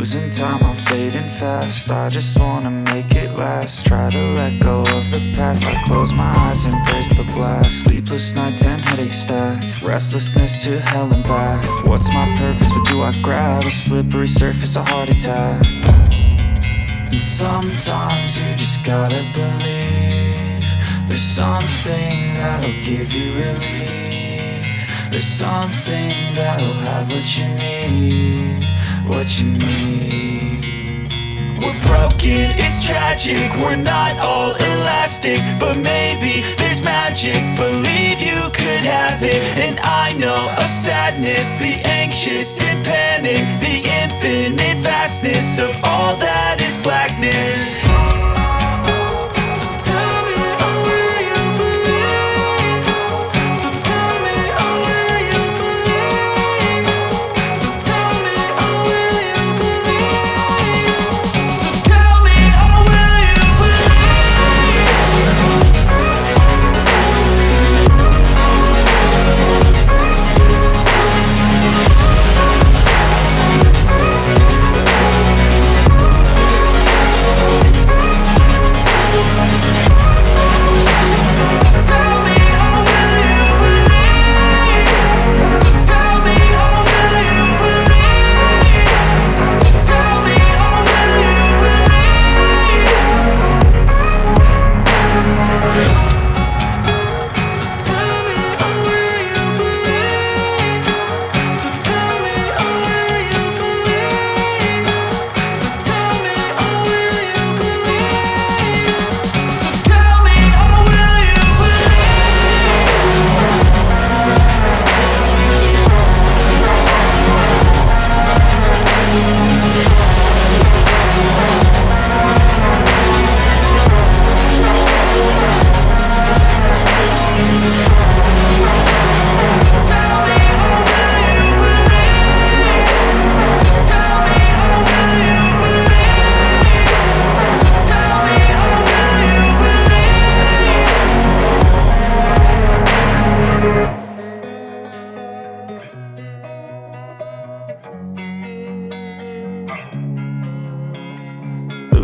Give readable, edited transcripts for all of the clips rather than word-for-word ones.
Losing time, I'm fading fast. I just wanna make it last. Try to let go of the past. I close my eyes, embrace the blast. Sleepless nights and headaches stack. Restlessness to hell and back. What's my purpose? What do I grab? A slippery surface, a heart attack. And sometimes you just gotta believe there's something that'll give you relief. There's something that'll have what you need. What you need. We're broken, it's tragic. We're not all elastic, but maybe there's magic. Believe you could have it. And I know of sadness, the anxious and panic, the infinite vastness of all that is blackness.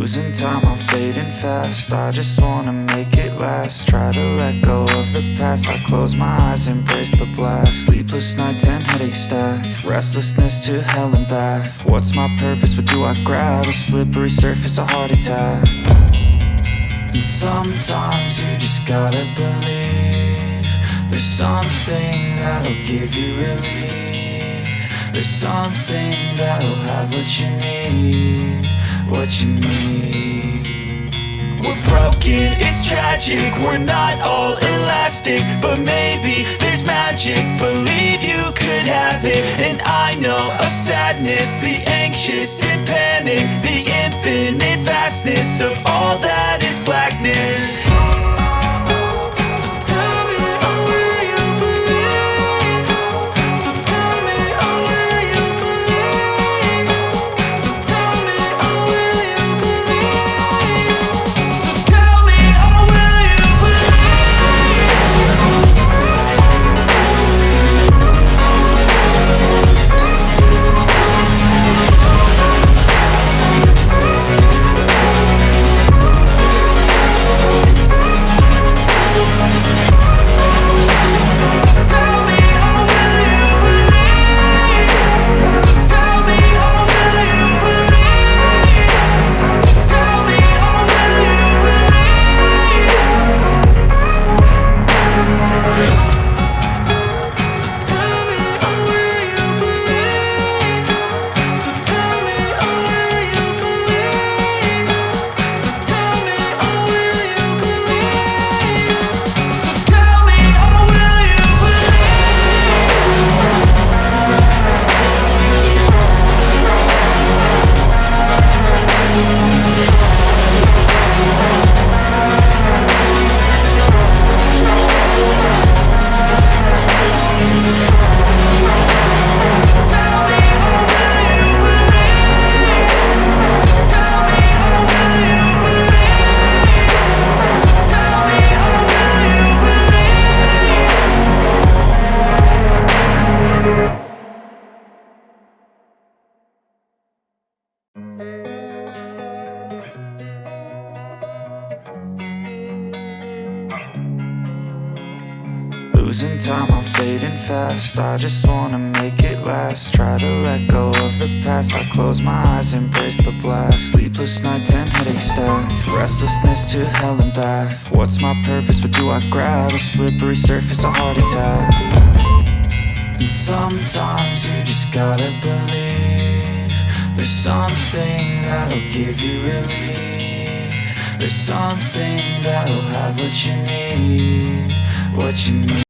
Losing time, I'm fading fast. I just wanna make it last. Try to let go of the past. I close my eyes, embrace the blast. Sleepless nights and headaches stack. Restlessness to hell and back. What's my purpose? What do I grab? A slippery surface, a heart attack. And sometimes you just gotta believe there's something that'll give you relief. There's something that'll have what you need. What you need. We're broken, it's tragic. We're not all elastic, but maybe there's magic. Believe you could have it. And I know of sadness, the anxious and panic, the infinite vastness of all that is blackness. Losing time, I'm fading fast. I just wanna make it last. Try to let go of the past. I close my eyes, embrace the blast. Sleepless nights and headaches stack. Restlessness to hell and back. What's my purpose? What do I grab? A slippery surface, a heart attack. And sometimes you just gotta believe there's something that'll give you relief. There's something that'll have what you need, what you need.